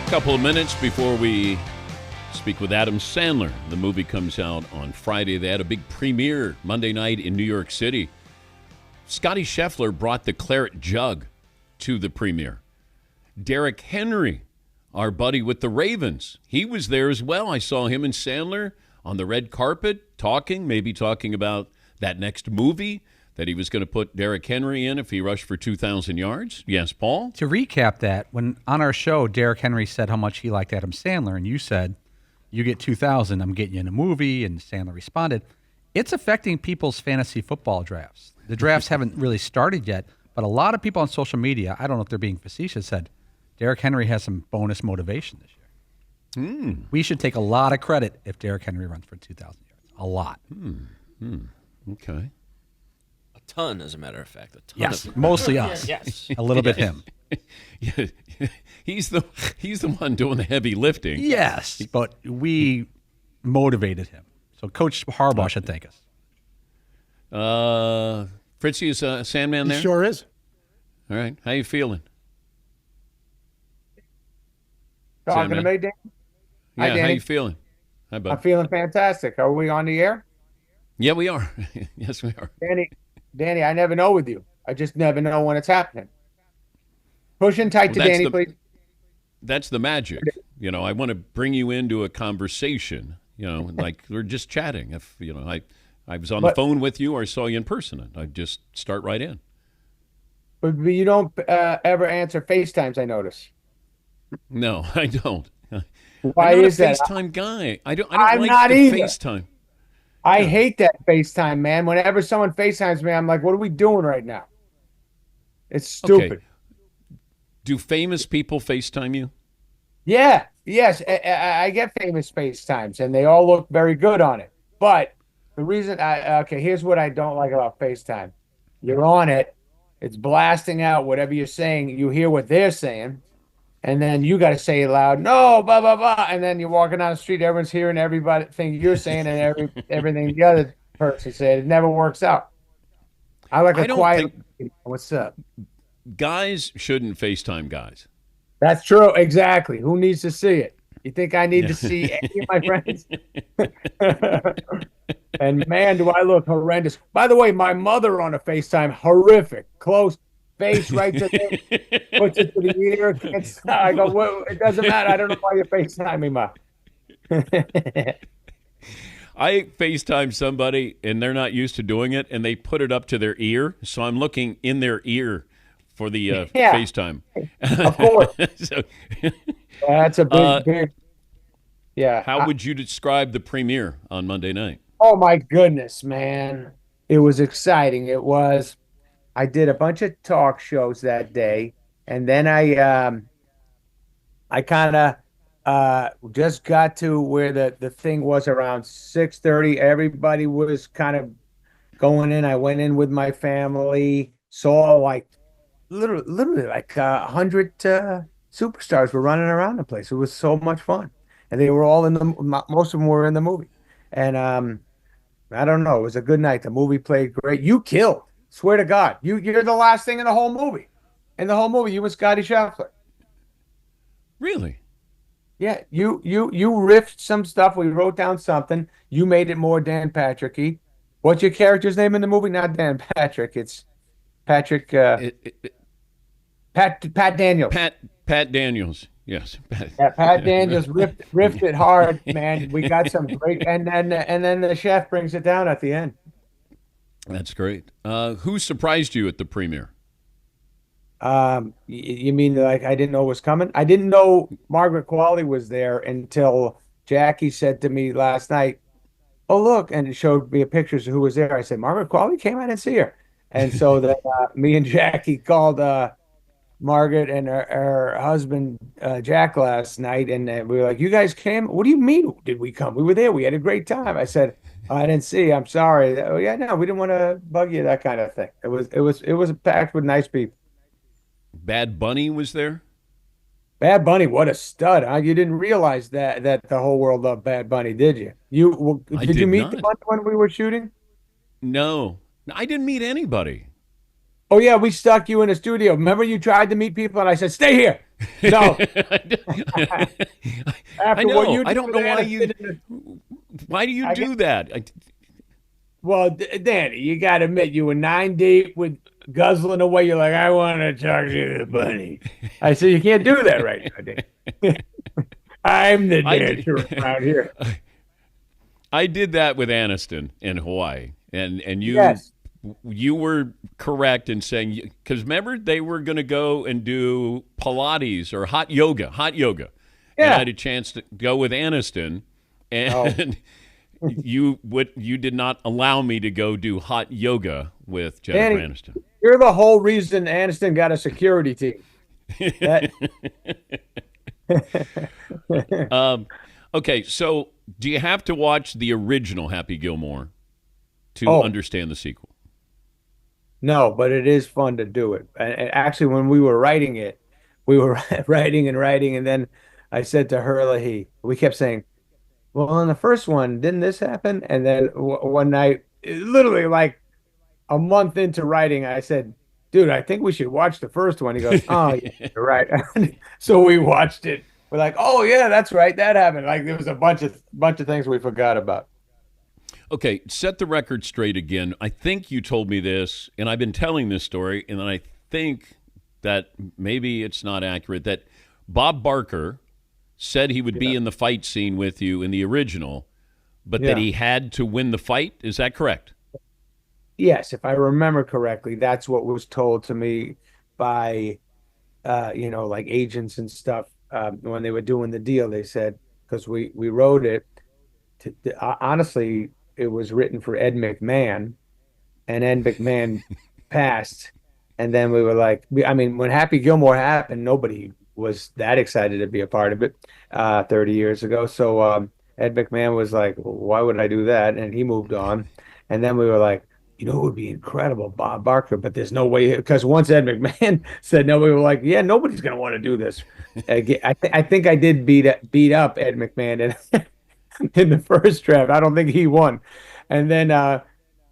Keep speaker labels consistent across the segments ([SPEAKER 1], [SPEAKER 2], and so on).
[SPEAKER 1] Couple of minutes before we speak with Adam Sandler. The movie comes out on Friday. They had a big premiere Monday night in New York City. Scotty Scheffler brought the claret jug to the premiere. Derrick Henry, our buddy with the Ravens, he was there as well. I saw him and Sandler on the red carpet maybe talking about that next movie that he was going to put Derrick Henry in if he rushed for 2,000 yards. Yes, Paul?
[SPEAKER 2] To recap that, when on our show, Derrick Henry said how much he liked Adam Sandler, and you said, you get 2,000, I'm getting you in a movie, and Sandler responded, it's affecting people's fantasy football drafts. The drafts haven't really started yet, but a lot of people on social media, I don't know if they're being facetious, said Derrick Henry has some bonus motivation this year. We should take a lot of credit if Derrick Henry runs for 2,000 yards. A lot.
[SPEAKER 1] Okay.
[SPEAKER 3] Ton, as a matter of fact. A ton
[SPEAKER 2] Yes,
[SPEAKER 3] of
[SPEAKER 2] mostly us.
[SPEAKER 3] Yes.
[SPEAKER 2] A little bit him.
[SPEAKER 1] Yeah, he's the one doing the heavy lifting.
[SPEAKER 2] Yes, but we motivated him. So Coach Harbaugh should thank us.
[SPEAKER 1] Fritzy, is Sandman there?
[SPEAKER 4] He sure is.
[SPEAKER 1] All right. How you feeling?
[SPEAKER 5] Talking to
[SPEAKER 1] Sandman?
[SPEAKER 5] me, Dan?
[SPEAKER 1] Yeah,
[SPEAKER 5] Hi,
[SPEAKER 1] how
[SPEAKER 5] Danny.
[SPEAKER 1] you feeling? Hi, bud.
[SPEAKER 5] I'm feeling fantastic. Are we on the air?
[SPEAKER 1] Yeah, we are. Yes, we are.
[SPEAKER 5] Danny, I never know with you. I just never know when it's happening. Pushing tight to
[SPEAKER 1] Well,
[SPEAKER 5] Danny, please.
[SPEAKER 1] That's the magic. You know, I want to bring you into a conversation, like we're just chatting. If, I was on the phone with you or I saw you in person, and I'd just start right in.
[SPEAKER 5] But you don't ever answer FaceTimes, I notice.
[SPEAKER 1] No, I don't.
[SPEAKER 5] Why
[SPEAKER 1] I'm not
[SPEAKER 5] is
[SPEAKER 1] a
[SPEAKER 5] that?
[SPEAKER 1] FaceTime guy. I don't
[SPEAKER 5] I'm
[SPEAKER 1] like
[SPEAKER 5] not
[SPEAKER 1] the
[SPEAKER 5] either.
[SPEAKER 1] FaceTime.
[SPEAKER 5] I hate that FaceTime, man. Whenever someone FaceTimes me, I'm like, what are we doing right now? It's stupid.
[SPEAKER 1] Okay. Do famous people FaceTime you?
[SPEAKER 5] Yeah, yes. I get famous FaceTimes, and they all look very good on it. But the reason here's what I don't like about FaceTime. You're on it. It's blasting out whatever you're saying. You hear what they're saying, and then you got to say it loud. No, blah, blah, blah. And then you're walking down the street. Everyone's hearing everything you're saying and everything the other person said. It never works out. I like a quiet. What's up?
[SPEAKER 1] Guys shouldn't FaceTime guys.
[SPEAKER 5] That's true. Exactly. Who needs to see it? You think I need to see any of my friends? And man, do I look horrendous. By the way, my mother on a FaceTime, horrific. Close face right to the, puts it to the ear. I go, well, it doesn't matter. I don't know why you're FaceTiming me.
[SPEAKER 1] I FaceTime somebody and they're not used to doing it, and they put it up to their ear. So I'm looking in their ear for the FaceTime.
[SPEAKER 5] Of course.
[SPEAKER 1] So,
[SPEAKER 5] that's a big. Yeah.
[SPEAKER 1] How would you describe the premiere on Monday night?
[SPEAKER 5] Oh, my goodness, man. It was exciting. It was. I did a bunch of talk shows that day, and then I kind of just got to where the thing was around 6:30. Everybody was kind of going in. I went in with my family, saw like literally like 100 superstars were running around the place. It was so much fun, and they were all most of them were in the movie, and I don't know. It was a good night. The movie played great. You killed. Swear to God, you're the last thing in the whole movie. In the whole movie, you and Scotty Scheffler.
[SPEAKER 1] Really?
[SPEAKER 5] Yeah, you riffed some stuff. We wrote down something. You made it more Dan Patrick-y. What's your character's name in the movie? Not Dan Patrick. It's Patrick. Pat Daniels.
[SPEAKER 1] Pat Daniels. Yes.
[SPEAKER 5] Pat Daniels riffed it hard, man. We got some great, and then the chef brings it down at the end.
[SPEAKER 1] That's great. Who surprised you at the premiere?
[SPEAKER 5] You mean like I didn't know it was coming? I didn't know Margaret Qualley was there until Jackie said to me last night, "Oh, look," and it showed me pictures of who was there. I said, "Margaret Qualley came? I didn't see her." And so then me and Jackie called Margaret and her husband Jack last night, and we were like, "You guys came? What do you mean? Did we come? We were there. We had a great time." I said, "I didn't see. I'm sorry." "Oh yeah, no, we didn't want to bug you." That kind of thing. It was packed with nice people.
[SPEAKER 1] Bad Bunny was there?
[SPEAKER 5] Bad Bunny, what a stud! Huh? You didn't realize that the whole world loved Bad Bunny, did you? Did you meet the Bunny when we were shooting?
[SPEAKER 1] No, I didn't meet anybody.
[SPEAKER 5] Oh yeah, we stuck you in a studio. Remember, you tried to meet people, and I said, "Stay here, No,
[SPEAKER 1] I
[SPEAKER 5] after what
[SPEAKER 1] know.
[SPEAKER 5] you
[SPEAKER 1] I
[SPEAKER 5] did
[SPEAKER 1] don't
[SPEAKER 5] with
[SPEAKER 1] know why
[SPEAKER 5] Aniston,
[SPEAKER 1] why do you
[SPEAKER 5] I
[SPEAKER 1] do that?
[SPEAKER 5] well, Danny, you got to admit you were 9 deep with guzzling away. You're like, I want to talk to the bunny. I said, you can't do that right now, Danny. I'm the
[SPEAKER 1] I did,
[SPEAKER 5] dancer around here.
[SPEAKER 1] I did that with Aniston in Hawaii, and
[SPEAKER 5] Yes.
[SPEAKER 1] you were correct in saying, because remember they were going to go and do Pilates or hot yoga, and I
[SPEAKER 5] Yeah.
[SPEAKER 1] had a chance to go with Aniston,
[SPEAKER 5] Oh,
[SPEAKER 1] and you did not allow me to go do hot yoga with Jennifer
[SPEAKER 5] Danny,
[SPEAKER 1] Aniston.
[SPEAKER 5] you're the whole reason Aniston got a security team. That
[SPEAKER 1] Okay, so do you have to watch the original Happy Gilmore to
[SPEAKER 5] oh,
[SPEAKER 1] understand the sequel?
[SPEAKER 5] no, but it is fun to do it. And actually, when we were writing it, we were writing and writing, and then I said to her, like, we kept saying, "Well, in the first one, didn't this happen?" And then one night, literally like a month into writing, I said, "Dude, I think we should watch the first one." He goes, "Oh, yeah, you're right." So we watched it. We're like, "Oh yeah, that's right, that happened." Like there was a bunch of things we forgot about.
[SPEAKER 1] Okay, set the record straight again. I think you told me this, and I've been telling this story, and then I think that maybe it's not accurate. That Bob Barker said he would be
[SPEAKER 5] Yeah,
[SPEAKER 1] in the fight scene with you in the original, but that
[SPEAKER 5] yeah.
[SPEAKER 1] he had to win the fight. Is that correct?
[SPEAKER 5] Yes, if I remember correctly, that's what was told to me by like agents and stuff when they were doing the deal. They said because we wrote it honestly, it was written for Ed McMahon, and Ed McMahon passed, and then we were like, I mean, when Happy Gilmore happened, nobody was that excited to be a part of it 30 years ago. So Ed McMahon was like, well, why would I do that? And he moved on, and then we were like. It would be incredible, Bob Barker, but there's no way because once Ed McMahon said no, we were like, yeah, nobody's going to want to do this. I think I did beat up Ed McMahon in the first draft. I don't think he won. And then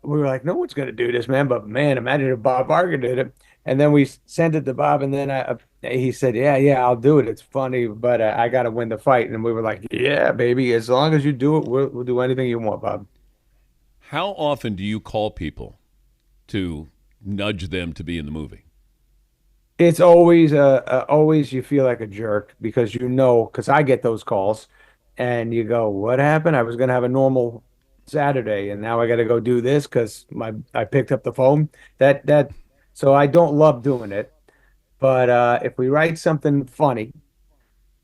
[SPEAKER 5] we were like, no one's going to do this, man. But man, imagine if Bob Barker did it. And then we sent it to Bob, and then he said, yeah, I'll do it. It's funny, but I got to win the fight. And we were like, yeah, baby, as long as you do it, we'll do anything you want, Bob.
[SPEAKER 1] How often do you call people to nudge them to be in the movie?
[SPEAKER 5] It's always you feel like a jerk because because I get those calls and you go, what happened? I was gonna have a normal Saturday and now I gotta go do this because I picked up the phone. That so I don't love doing it. But if we write something funny,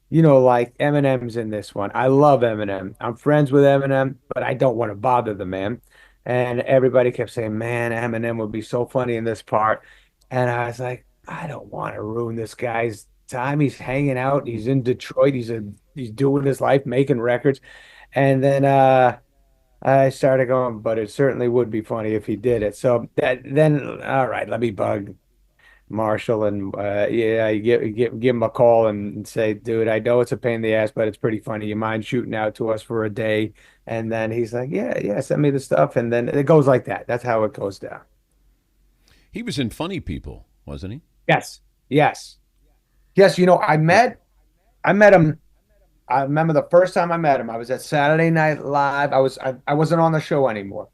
[SPEAKER 5] like Eminem's in this one. I love Eminem. I'm friends with Eminem, but I don't want to bother the man. And everybody kept saying, man, Eminem would be so funny in this part. And I was like, I don't want to ruin this guy's time. He's hanging out. He's in Detroit. He's doing his life, making records. And then I started going, but it certainly would be funny if he did it. So then, all right, let me bug Marshall and yeah, you give him a call and say, dude, I know it's a pain in the ass, but it's pretty funny. You mind shooting out to us for a day? And then he's like, yeah, send me the stuff. And then it goes like that. That's how it goes down.
[SPEAKER 1] He was in Funny People, wasn't he?
[SPEAKER 5] Yes, yes, yes. I met him. I remember the first time I met him. I was at Saturday Night Live. I wasn't on the show anymore,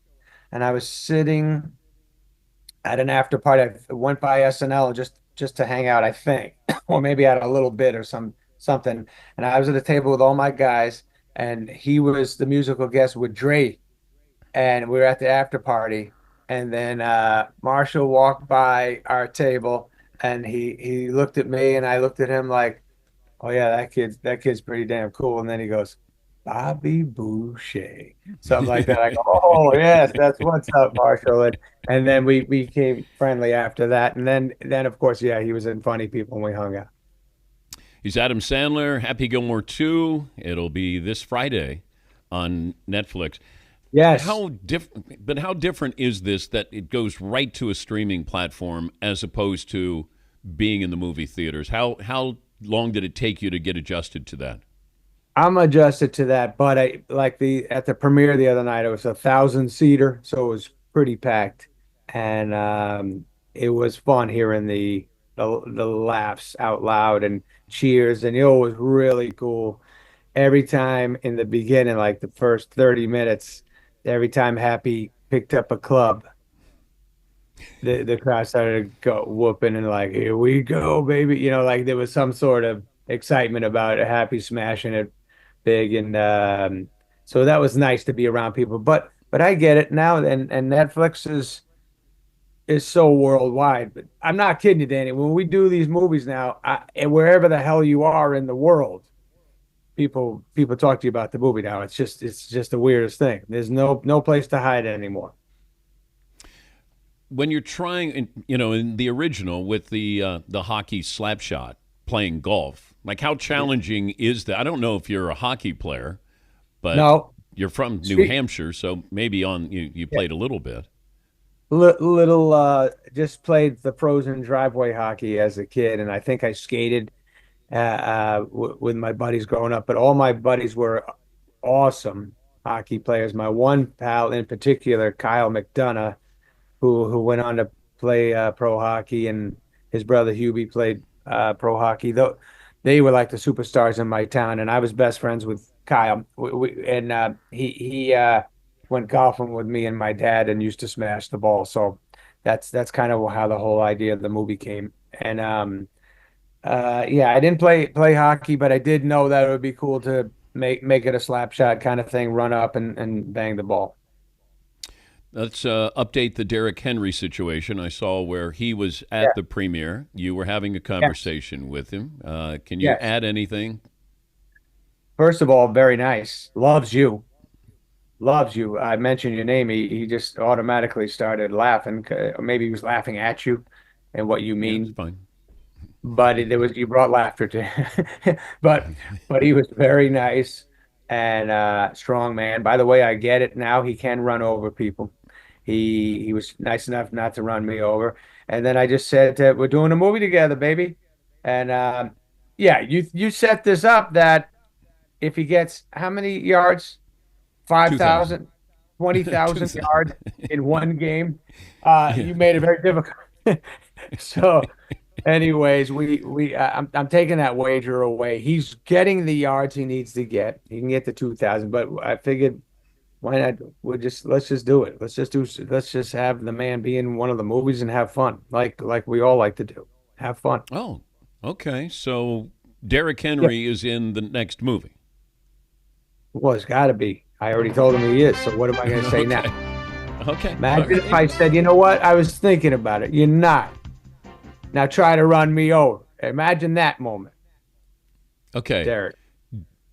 [SPEAKER 5] and I was sitting at an after party. I went by SNL just to hang out, I think, or maybe had a little bit or something. And I was at a table with all my guys, and he was the musical guest with Dre, and we were at the after party. And then Marshall walked by our table, and he looked at me, and I looked at him like, "Oh yeah, that kid's pretty damn cool." And then he goes, Bobby Boucher, something like that. I go, oh yes, that's what's up, Marshall. And then we became friendly after that. And then of course, yeah, he was in Funny People and we hung out.
[SPEAKER 1] He's Adam Sandler, Happy Gilmore 2. It'll be this Friday on Netflix.
[SPEAKER 5] Yes.
[SPEAKER 1] But how different is this that it goes right to a streaming platform as opposed to being in the movie theaters? How long did it take you to get adjusted to that?
[SPEAKER 5] I'm adjusted to that, but I like at the premiere the other night, it was 1,000 seater, so it was pretty packed. And it was fun hearing the laughs out loud and cheers, and it was really cool. Every time in the beginning, like the first 30 minutes, every time Happy picked up a club, the crowd started to go whooping and like, here we go, baby. Like there was some sort of excitement about it, Happy smashing it big. And so that was nice to be around people. But I get it now, and Netflix is so worldwide. But I'm not kidding you, Danny. When we do these movies now, and wherever the hell you are in the world, people talk to you about the movie now. It's just the weirdest thing. There's no place to hide anymore.
[SPEAKER 1] When you're trying, in the original with the hockey slap shot, playing golf, like how challenging is that? I don't know if you're a hockey player, but
[SPEAKER 5] No,
[SPEAKER 1] you're from New Hampshire, so maybe you played a little bit.
[SPEAKER 5] little just played the frozen driveway hockey as a kid, and I think I skated with my buddies growing up. But all my buddies were awesome hockey players. My one pal in particular, Kyle McDonough, who went on to play pro hockey, and his brother Hubie played pro hockey. Though they were like the superstars in my town, and I was best friends with Kyle. And he went golfing with me and my dad, and used to smash the ball. So that's kind of how the whole idea of the movie came. And yeah, I didn't play hockey, but I did know that it would be cool to make it a slap shot kind of thing, run up and bang the ball.
[SPEAKER 1] Let's update the Derrick Henry situation. I saw where he was at the premiere. You were having a conversation with him. Can you add anything?
[SPEAKER 5] First of all, very nice. Loves you. Loves you. I mentioned your name. He just automatically started laughing. Or maybe he was laughing at you and what you
[SPEAKER 1] Yeah,
[SPEAKER 5] mean.
[SPEAKER 1] it's fine.
[SPEAKER 5] But you brought laughter to him. but he was very nice and strong man. By the way, I get it now. He can run over people. He was nice enough not to run me over. And then I just said that we're doing a movie together, baby. And yeah, you set this up that if he gets how many yards?
[SPEAKER 1] 2,000.
[SPEAKER 5] 5,000, 20,000
[SPEAKER 1] 2,000.
[SPEAKER 5] yards in one game.
[SPEAKER 1] Yeah.
[SPEAKER 5] You made it very difficult. So, anyways, I'm taking that wager away. He's getting the yards he needs to get. He can get the 2,000, but I figured why not? Let's just do it. Let's just have the man be in one of the movies and have fun, like we all like to do. Have fun.
[SPEAKER 1] Oh, okay. So Derrick Henry is in the next movie.
[SPEAKER 5] Well, it's got to be. I already told him he is. So what am I going to say
[SPEAKER 1] Okay.
[SPEAKER 5] now?
[SPEAKER 1] Okay.
[SPEAKER 5] Imagine
[SPEAKER 1] All
[SPEAKER 5] if
[SPEAKER 1] right.
[SPEAKER 5] I said, you know what? I was thinking about it. You're not. Now try to run me over. Imagine that moment,
[SPEAKER 1] Okay.
[SPEAKER 5] Derek.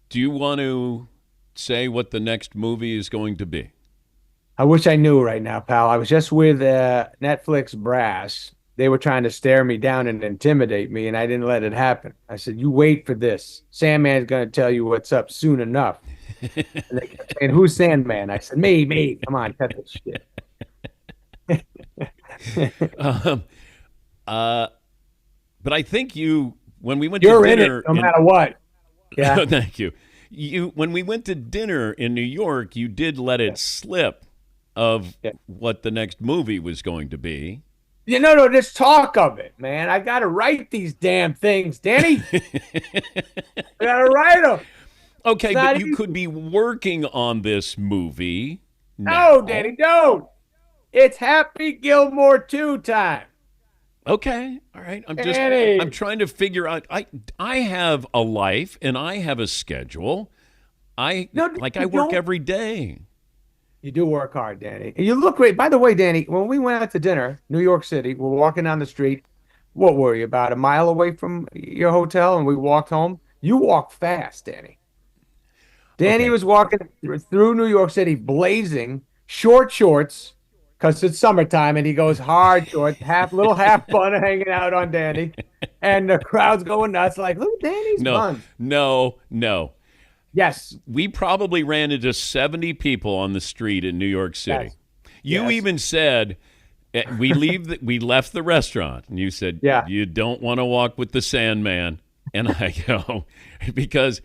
[SPEAKER 1] Do you want to say what the next movie is going to be?
[SPEAKER 5] I wish I knew right now, pal. I was just with Netflix brass. They were trying to stare me down and intimidate me, and I didn't let it happen. I said, you wait for this. Sandman's going to tell you what's up soon enough. And they kept saying, who's Sandman? I said, me. Come on, cut this shit.
[SPEAKER 1] Um, but I think when we went
[SPEAKER 5] You're
[SPEAKER 1] to
[SPEAKER 5] in
[SPEAKER 1] dinner,
[SPEAKER 5] it no matter what. Yeah.
[SPEAKER 1] Thank you. When we went to dinner in New York, you did let it slip of
[SPEAKER 5] Yeah.
[SPEAKER 1] what the next movie was going to be.
[SPEAKER 5] No, just talk of it, man. I got to write these damn things, Danny. I got to write them.
[SPEAKER 1] Okay,
[SPEAKER 5] It's
[SPEAKER 1] but
[SPEAKER 5] not
[SPEAKER 1] you
[SPEAKER 5] easy.
[SPEAKER 1] could be working on this movie
[SPEAKER 5] No,
[SPEAKER 1] now.
[SPEAKER 5] Danny, don't. It's Happy Gilmore 2 time.
[SPEAKER 1] Okay, all right.
[SPEAKER 5] Danny.
[SPEAKER 1] I'm trying to figure out. I have a life and I have a schedule. I
[SPEAKER 5] No,
[SPEAKER 1] I
[SPEAKER 5] you
[SPEAKER 1] work
[SPEAKER 5] don't.
[SPEAKER 1] every day.
[SPEAKER 5] You do work hard, Danny. And you look great. By the way, Danny, when we went out to dinner, New York City, we're walking down the street. What were you, about a mile away from your hotel? And we walked home. You walk fast, Danny. Danny
[SPEAKER 1] Okay.
[SPEAKER 5] was walking through New York City, blazing, short shorts, because it's summertime, and he goes hard shorts, little half bun hanging out on Danny, and the crowd's going nuts. Like, look at Danny's
[SPEAKER 1] No,
[SPEAKER 5] bun.
[SPEAKER 1] no.
[SPEAKER 5] Yes,
[SPEAKER 1] We probably ran into 70 people on the street in New York City.
[SPEAKER 5] Yes.
[SPEAKER 1] You
[SPEAKER 5] Yes.
[SPEAKER 1] even said we left the restaurant, and you said
[SPEAKER 5] Yeah.
[SPEAKER 1] you don't want to walk with the Sandman, and I go because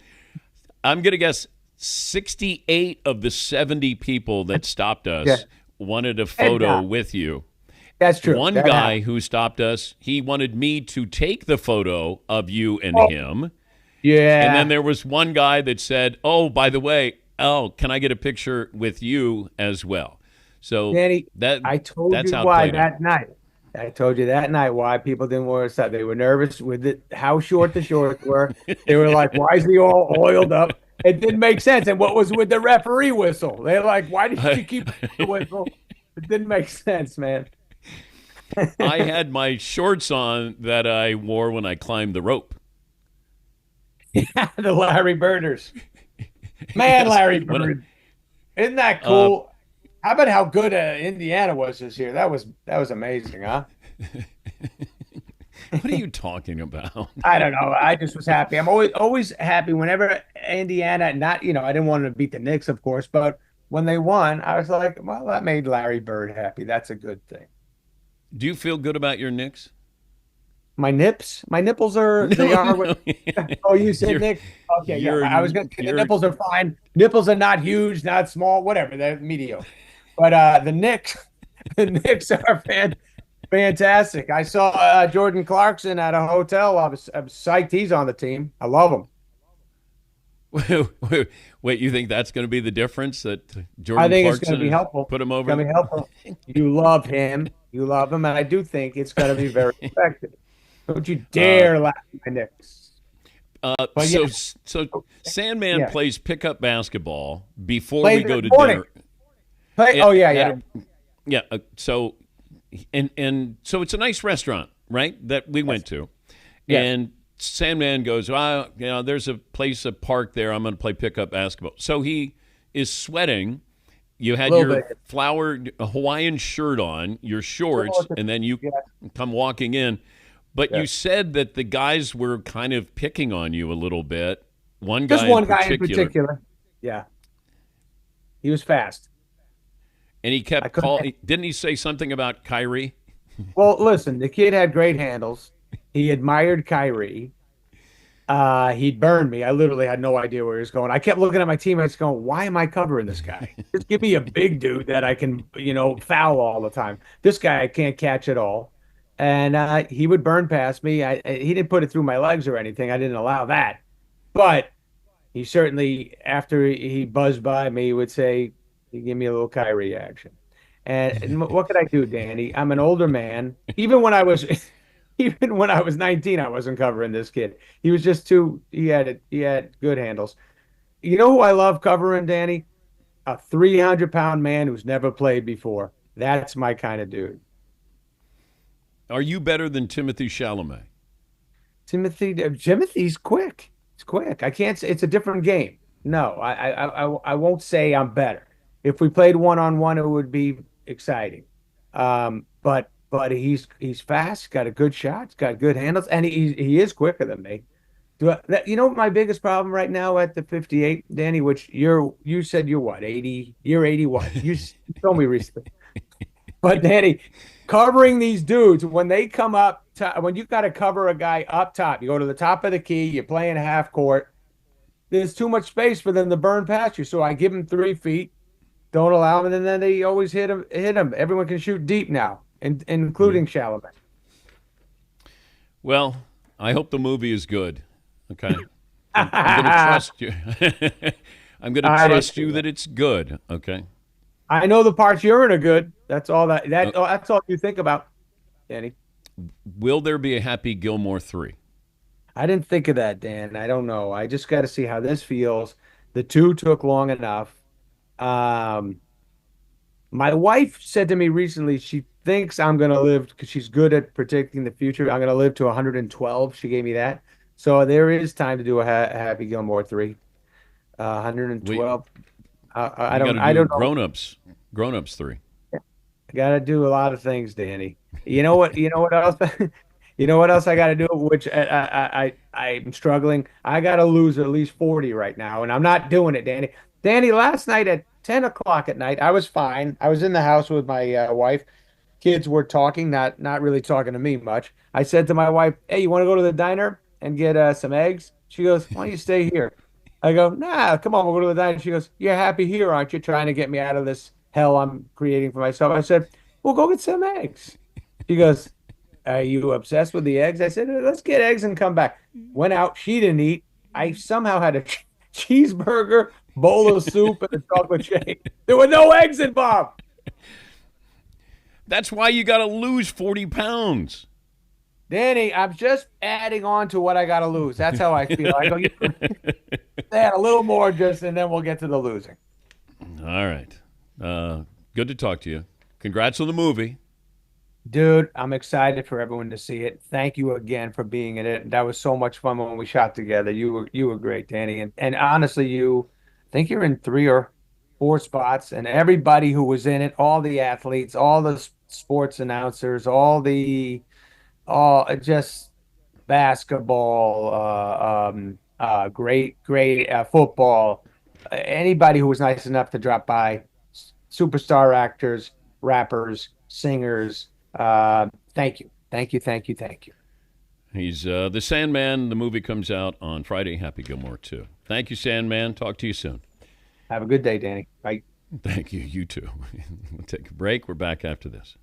[SPEAKER 1] I'm gonna guess 68 of the 70 people that stopped us
[SPEAKER 5] Yeah.
[SPEAKER 1] wanted a photo
[SPEAKER 5] down.
[SPEAKER 1] with you,
[SPEAKER 5] That's true.
[SPEAKER 1] One
[SPEAKER 5] That
[SPEAKER 1] guy
[SPEAKER 5] happened.
[SPEAKER 1] who stopped us, he wanted me to take the photo of you and
[SPEAKER 5] Oh,
[SPEAKER 1] him. And then
[SPEAKER 5] yeah.
[SPEAKER 1] there was one guy that said, "Oh, by the way, oh, can I get a picture with you as well?" So
[SPEAKER 5] Danny,
[SPEAKER 1] that
[SPEAKER 5] I told
[SPEAKER 1] that's
[SPEAKER 5] you
[SPEAKER 1] how it
[SPEAKER 5] why
[SPEAKER 1] played out.
[SPEAKER 5] that night. I told you that night why people didn't wear a set. They were nervous with how short the shorts were. They were like, why is he all oiled up? It didn't make sense. And what was with the referee whistle? They're like, why did you keep the whistle? It didn't make sense, man.
[SPEAKER 1] I had my shorts on that I wore when I climbed the rope.
[SPEAKER 5] Yeah, the Larry Birders. Man,
[SPEAKER 1] Yes,
[SPEAKER 5] Larry
[SPEAKER 1] when
[SPEAKER 5] Bird. Isn't that
[SPEAKER 1] uh,
[SPEAKER 5] cool? How about how good Indiana was this year? That was amazing, huh?
[SPEAKER 1] what are you talking about?
[SPEAKER 5] I don't know. I just was happy. I'm always happy whenever Indiana, not, I didn't want to beat the Knicks, of course, but when they won, I was like, well, that made Larry Bird happy. That's a good thing.
[SPEAKER 1] Do you feel good about your Knicks?
[SPEAKER 5] My nipples are, they
[SPEAKER 1] No,
[SPEAKER 5] are what,
[SPEAKER 1] no.
[SPEAKER 5] oh, you said
[SPEAKER 1] you're
[SPEAKER 5] Nick. Okay, yeah.
[SPEAKER 1] you're
[SPEAKER 5] I was gonna say the
[SPEAKER 1] you're
[SPEAKER 5] nipples are fine. Nipples are not huge, not small, whatever. They're mediocre. But the Knicks, the Knicks are fantastic. I saw Jordan Clarkson at a hotel. I was psyched he's on the team. I love him.
[SPEAKER 1] Wait, you think that's going to be the difference that
[SPEAKER 5] I
[SPEAKER 1] Jordan
[SPEAKER 5] think it's going to
[SPEAKER 1] Clarkson
[SPEAKER 5] be
[SPEAKER 1] has
[SPEAKER 5] helpful.
[SPEAKER 1] put him
[SPEAKER 5] It's
[SPEAKER 1] over?
[SPEAKER 5] going to be helpful. You love him. You love him. And I do think it's going to be very effective. Don't you
[SPEAKER 1] Uh,
[SPEAKER 5] dare laugh at my Knicks. But yeah,
[SPEAKER 1] so Sandman
[SPEAKER 5] yeah.
[SPEAKER 1] plays pickup basketball before we
[SPEAKER 5] Played
[SPEAKER 1] go
[SPEAKER 5] this
[SPEAKER 1] to
[SPEAKER 5] morning.
[SPEAKER 1] dinner.
[SPEAKER 5] Oh, yeah,
[SPEAKER 1] At
[SPEAKER 5] yeah.
[SPEAKER 1] yeah. So and so it's a nice restaurant, right? That we went to,
[SPEAKER 5] Yes.
[SPEAKER 1] and Sandman goes, there's a place, a park there. I'm going to play pickup basketball. So he is sweating. You
[SPEAKER 5] A
[SPEAKER 1] had
[SPEAKER 5] little
[SPEAKER 1] your
[SPEAKER 5] bit.
[SPEAKER 1] flowered Hawaiian shirt on, your shorts, and then you
[SPEAKER 5] Yeah.
[SPEAKER 1] come walking in. But you
[SPEAKER 5] Yes.
[SPEAKER 1] said that the guys were kind of picking on you a little bit. One
[SPEAKER 5] Just
[SPEAKER 1] guy in
[SPEAKER 5] one guy in
[SPEAKER 1] particular,
[SPEAKER 5] particular. Yeah. He was fast.
[SPEAKER 1] and he
[SPEAKER 5] I
[SPEAKER 1] kept
[SPEAKER 5] couldn't.
[SPEAKER 1] calling. Didn't he say something about Kyrie?
[SPEAKER 5] Well, listen, the kid had great handles. He admired Kyrie. He'd burned me. I literally had no idea where he was going. I kept looking at my teammates going, why am I covering this guy? Just give me a big dude that I can, foul all the time. This guy I can't catch at all. And he would burn past me. He didn't put it through my legs or anything. I didn't allow that. But he certainly, after he buzzed by me, would say, he give me a little Kyrie action. And what could I do, Danny? I'm an older man. Even when I was 19, I wasn't covering this kid. He was just too, he had good handles. You know who I love covering, Danny? A 300-pound man who's never played before. That's my kind of dude.
[SPEAKER 1] Are you better than Timothy Chalamet?
[SPEAKER 5] Timothy's quick. It's quick. I can't say it's a different game. No, I won't say I'm better. If we played one-on-one, it would be exciting. But he's fast, got a good shot, he's got good handles, and he is quicker than me. My biggest problem right now at the 58, Danny, which you said you're what, 80? You're 81. You told me recently. But Danny, covering these dudes when they come up, when you got to cover a guy up top, you go to the top of the key, you're playing half court. There's too much space for them to burn past you, so I give them 3 feet, don't allow them, and then they always hit him. Everyone can shoot deep now, including Chalamet.
[SPEAKER 1] Well, I hope the movie is good. Okay. I'm going to trust you. I'm going to trust you that it's good. Okay.
[SPEAKER 5] I know the parts you're in are good. That's all
[SPEAKER 1] Uh,
[SPEAKER 5] that's all you think about, Danny.
[SPEAKER 1] will there be a Happy Gilmore 3?
[SPEAKER 5] I didn't think of that, Dan. I don't know. I just got to see how this feels. The two took long enough. Um, my wife said to me recently she thinks I'm going to live because she's good at predicting the future. I'm going to live to 112. She gave me that. So there is time to do a Happy Gilmore 3.
[SPEAKER 1] We
[SPEAKER 5] 112. I
[SPEAKER 1] we got
[SPEAKER 5] don't
[SPEAKER 1] to
[SPEAKER 5] I
[SPEAKER 1] do
[SPEAKER 5] don't know.
[SPEAKER 1] Grown Ups 3.
[SPEAKER 5] I got to do a lot of things, Danny. You know what? You know what else? You know what else I got to do? Which I'm struggling. I got to lose at least 40 right now, and I'm not doing it, Danny. Danny, last night at 10 o'clock at night, I was fine. I was in the house with my wife. Kids were talking, not really talking to me much. I said to my wife, "Hey, you want to go to the diner and get some eggs?" She goes, "Why don't you stay here?" I go, "Nah, come on, we'll go to the diner." She goes, "You're happy here, aren't you? Trying to get me out of this hell I'm creating for myself." I said, "Well, go get some eggs." She goes, "Are you obsessed with the eggs?" I said, "Let's get eggs and come back." Went out. She didn't eat. I somehow had a cheeseburger, bowl of soup, and a chocolate shake. There were no eggs involved.
[SPEAKER 1] That's why you got to lose 40 pounds.
[SPEAKER 5] Danny, I'm just adding on to what I got to lose. That's how I feel. I go, add a little more just, and then we'll get to the losing.
[SPEAKER 1] All right. Good to talk to you. Congrats on the movie.
[SPEAKER 5] Dude, I'm excited for everyone to see it. Thank you again for being in it. That was so much fun when we shot together. You were great, Danny. And honestly, I think you're in 3 or 4 spots, and everybody who was in it, all the athletes, all the sports announcers, all just basketball, great football. Anybody who was nice enough to drop by, superstar actors, rappers, singers. Thank you. Thank you. Thank you. Thank you.
[SPEAKER 1] He's the Sandman. The movie comes out on Friday. Happy Gilmore, too. Thank you, Sandman. Talk to you soon.
[SPEAKER 5] Have a good day, Danny. Bye.
[SPEAKER 1] Thank you. You too. We'll take a break. We're back after this.